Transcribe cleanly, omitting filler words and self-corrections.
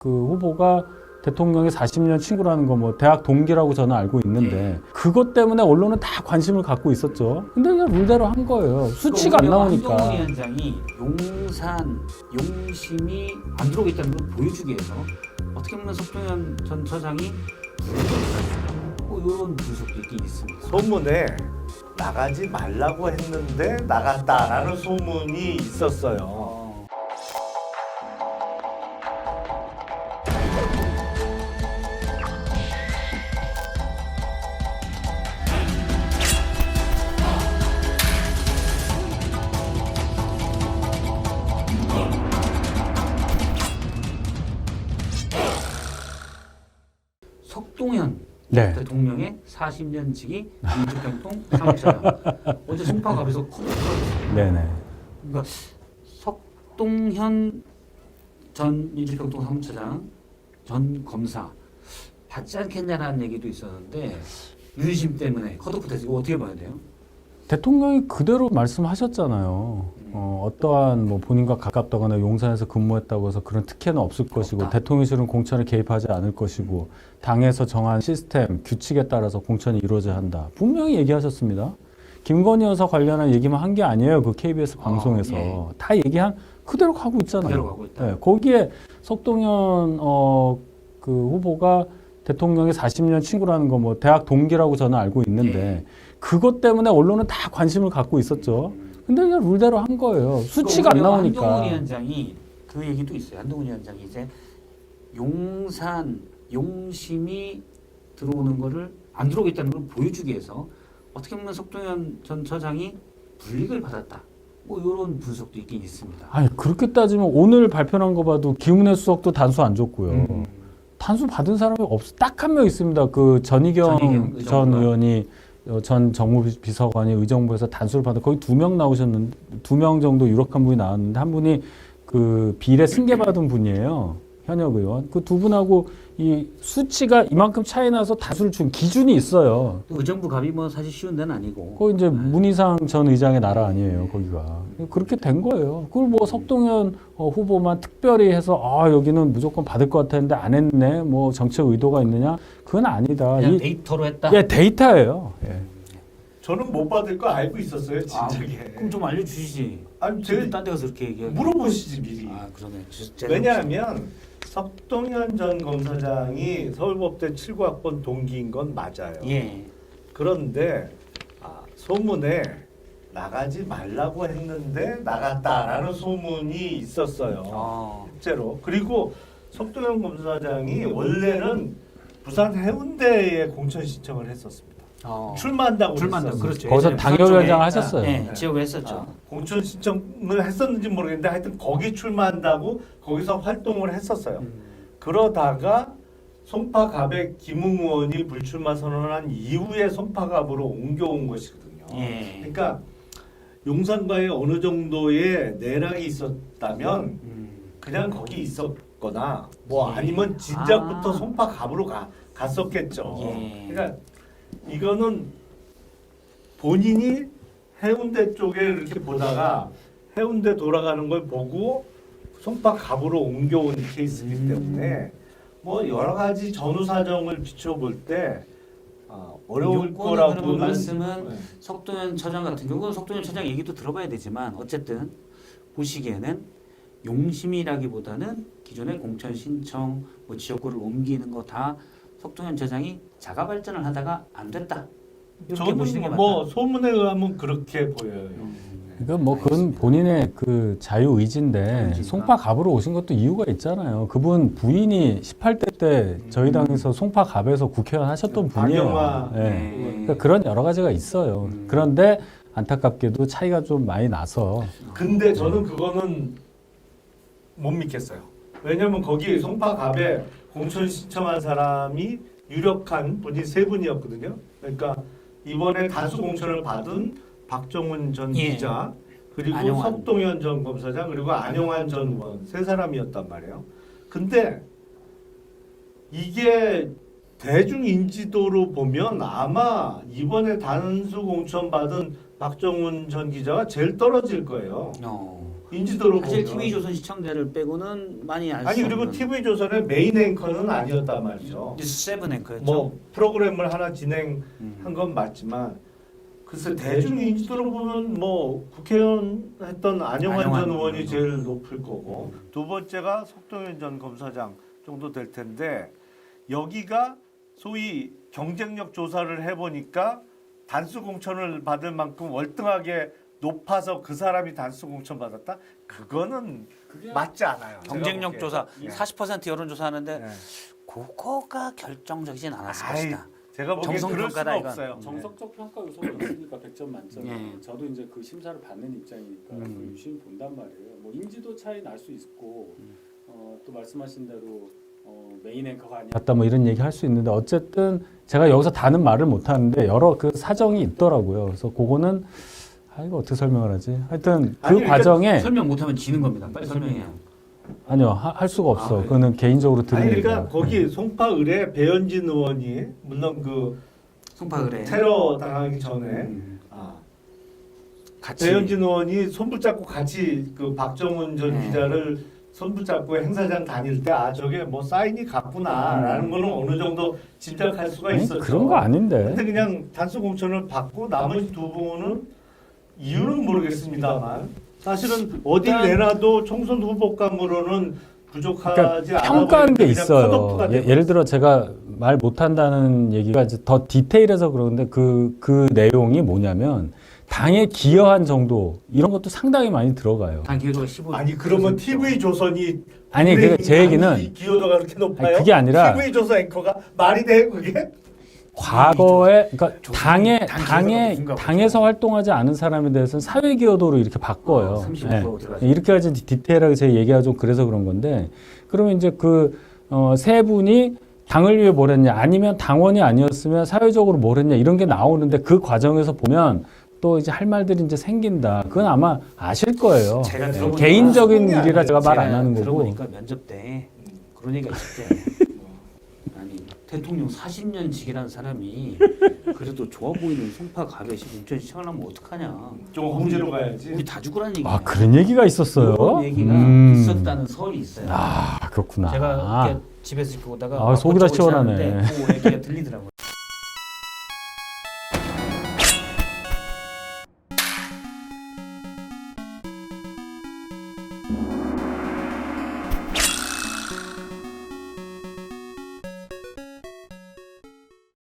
그 후보가 대통령의 40년 친구라는 거 뭐 대학 동기라고 저는 알고 있는데 그것 때문에 언론은 다 관심을 갖고 있었죠. 근데 그냥 룰대로 한 거예요. 수치가 안 나오니까. 한동훈 위원장이 용산, 용심이 안 들어오겠다는 걸 보여주기 위해서 어떻게 보면 석동현 전 처장이 뭐 이런 분석도 있긴 있습니다. 소문에 나가지 말라고 했는데 나갔다라는 소문이 있었어요. 석동현 네. 대통령의 40년 지기 민주평통 사무처장 어제 송파갑에서 네네. 그러니까 석동현 전 민주평통 사무처장 전 검사 받지 않겠냐라는 얘기도 있었는데 윤심 때문에 컷오프 돼서 이거 어떻게 봐야 돼요? 대통령이 그대로 말씀하셨잖아요. 어떠한 뭐 본인과 가깝다거나 용산에서 근무했다고 해서 그런 특혜는 없을 것이고 대통령실은 공천에 개입하지 않을 것이고 당에서 정한 시스템, 규칙에 따라서 공천이 이루어져야 한다. 분명히 얘기하셨습니다. 김건희 여사 관련한 얘기만 한 게 아니에요. 그 KBS 방송에서. 예. 다 얘기한 그대로 가고 있잖아요. 그대로 가고 있다. 네, 거기에 석동현 그 후보가 대통령의 40년 친구라는 거 뭐 대학 동기라고 저는 알고 있는데 그것 때문에 언론은 다 관심을 갖고 있었죠. 근데 그냥 룰대로 한 거예요. 수치가 안 나오니까. 한동훈 위원장이 그 얘기도 있어요. 한동훈 위원장이 이제 용산, 용심이 들어오는 거를 안 들어오겠다는 걸 보여주기 위해서 어떻게 보면 석동현 전 처장이 불이익을 받았다. 뭐 이런 분석도 있긴 있습니다. 아니 그렇게 따지면 오늘 발표한 거 봐도 김은혜 수석도 단수 안 줬고요. 단수 받은 사람이 딱 한 명 있습니다. 그 전희경 전 의원이 전 정무비서관이 의정부에서 단수를 받아 거의 2명 나오셨는데 2명 정도 유력한 분이 나왔는데 한 분이 그 비례 승계 받은 분이에요. 현역 의원. 그 두 분하고 이 수치가 이만큼 차이 나서 다수를 준 기준이 있어요. 의정부 갑이 뭐 사실 쉬운 데는 아니고. 그거 이제 문희상 전 의장의 나라 아니에요, 거기가. 그렇게 된 거예요. 그걸 뭐 석동현 후보만 특별히 해서 여기는 무조건 받을 것 같았는데 안 했네. 뭐 정책 의도가 있느냐? 그건 아니다. 그냥 데이터로 했다. 예, 데이터예요. 예. 저는 못 받을 거 알고 있었어요, 진작에. 그럼 좀 알려주시지. 아니, 딴데 가서 이렇게 얘기해. 물어보시지 미리. 그러네. 왜냐하면 석동현 전 검사장이 서울법대 79학번 동기인 건 맞아요. 예. 그런데 소문에 나가지 말라고 했는데 나갔다라는 소문이 있었어요. 실제로. 그리고 석동현 검사장이 원래는 부산 해운대에 공천 신청을 했었습니다. 출마한다고 했었어요. 그렇죠. 거기서 당협위원장 하셨어요. 네, 지역을 했었죠. 공천 신청을 했었는지 모르겠는데 하여튼 거기 출마한다고 거기서 활동을 했었어요. 그러다가 송파갑에 김웅 의원이 불출마 선언한 이후에 송파갑으로 옮겨온 것이거든요. 예. 그러니까 용산과의 어느 정도의 내락이 있었다면 그냥 거기 있었거나 뭐 아니면 진작부터 송파갑으로 갔었겠죠. 그러니까 이거는 본인이 해운대 쪽에 이렇게 보다가 해운대 돌아가는 걸 보고 송파갑으로 옮겨온 케이스이기 때문에 뭐 여러 가지 전후 사정을 비춰볼 때 어려울 거라고 말씀은 석동현 처장 같은 경우는 석동현 처장 얘기도 들어봐야 되지만 어쨌든 보시기에는 용심이라기보다는 기존의 공천 신청, 뭐 지역구를 옮기는 거 다 석동현 처장이 자가 발전을 하다가 안 됐다. 이렇게 보시는 게 맞다. 뭐 소문에 의하면 그렇게 보여요. 그러니까 뭐 그건 본인의 그 자유 의지인데 송파갑으로 오신 것도 이유가 있잖아요. 그분 부인이 18대 때 저희 당에서 송파갑에서 국회의원 하셨던 분이에요. 네. 그러니까 그런 여러 가지가 있어요. 그런데 안타깝게도 차이가 좀 많이 나서. 근데 저는 그거는 못 믿겠어요. 왜냐면 거기 송파갑에 공천 신청한 사람이 유력한 분이 3분이었거든요. 그러니까 이번에 다수 공천을 받은 박정훈 전 기자 그리고 안용환. 석동현 전 검사장 그리고 안용환 전 의원 3사람이었단 말이에요. 근데 이게 대중 인지도로 보면 아마 이번에 단수 공천 받은 박정훈 전 기자가 제일 떨어질 거예요. 인지도로 사실 보면 TV조선 시청자를 빼고는 많이 알 수 아니 없는 그리고 TV조선의 메인 앵커는 아니었단 말이죠. 뉴스 세븐 앵커였죠. 뭐 프로그램을 하나 진행한 음. 건 맞지만 글쎄 대중 인지도로 보면 뭐 국회의원 했던 안영환 안영환 전 의원이 의원. 제일 높을 거고 두 번째가 석동현 전 검사장 정도 될 텐데 여기가 소위 경쟁력 조사를 해보니까 단수 공천을 받을 만큼 월등하게 높아서 그 사람이 단수 공천 받았다? 그거는 맞지 않아요. 경쟁력 제가 조사 보기에. 40% 여론조사 하는데 네. 그거가 결정적이진 않았을 아이, 것이다. 제가 보기엔 정성 그럴 평가다, 수가 이건. 없어요. 정석적 평가 요소가 있으니까 100점 만점. 예. 저도 이제 그 심사를 받는 입장이니까 그 유심히 본단 말이에요. 뭐 인지도 차이 날 수 있고 또 말씀하신 대로 메인 앵커가 아니야. 맞다 뭐 이런 얘기 할 수 있는데 어쨌든 제가 여기서 다는 말을 못 하는데 여러 그 사정이 있더라고요. 그래서 그거는 이거 어떻게 설명을 하지? 하여튼 그 아니, 그러니까 과정에 설명 못하면 지는 겁니다. 빨리 설명해요. 아니요 할 수가 없어. 아, 그거는 개인적으로 들은 아니 얘기라. 그러니까 거기 송파 의뢰 배현진 의원이 물론 그 송파그래. 테러 당하기 전에 같이 배현진 의원이 손붙잡고 같이 그 박정훈 전 네. 기자를 손붙잡고 행사장 다닐 때 저게 뭐 사인이 같구나라는 거는 어느 정도 짐작할 수가 아니, 있었죠. 그런 거 아닌데. 근데 그냥 단수 공천을 받고 나머지 두 분은 이유는 모르겠습니다만 사실은 어딜 일단- 내놔도 총선 후보감으로는 부족하지 그러니까 않아 평가하는 게 보이는데 그냥 있어요. 컷오프가 되고 예를 들어 제가 말 못한다는 얘기가 이제 더 디테일해서 그러는데 그 내용이 뭐냐면 당에 기여한 정도 이런 것도 상당히 많이 들어가요. 단 기여도가 15. 아니 그러면 TV 조선이 아니 제 얘기는 기여도가 그렇게 높아요? 아니, 그게 아니라- TV 조선 앵커가 말이 돼 그게? 과거에 그러니까 당 기여도가 높은가 보죠. 당에서 활동하지 않은 사람에 대해서는 사회 기여도로 이렇게 바꿔요. 35% 들어가죠. 이렇게까지 디테일하게 제 얘기가 좀 그래서 그런 건데 그러면 이제 그 세 분이 당을 위해 뭘 했냐 아니면 당원이 아니었으면 사회적으로 뭘 했냐 이런 게 나오는데 그 과정에서 보면 또 이제 할 말들이 이제 생긴다. 그건 아마 아실 거예요. 제가 들어보니까- 개인적인 일이라 제가 말 안 제가 하는 거고. 들어보니까 면접 때 그런 얘기가 있을 때 아니 대통령 40년 직이라는 사람이 그래도 좋아 보이는 송파 가게시 공천시청을 하면 어떡하냐. 좀 홍제로 가야지. 우리 다 죽으라는 얘기야. 아 그런 얘기가 있었어요. 그런 얘기가 있었다는 설이 있어요. 아 그렇구나. 제가 이렇게 집에서 이렇게 오다가 아, 속이 다 어쩌고 시원하네. 지나는데 그 얘기가 들리더라고요.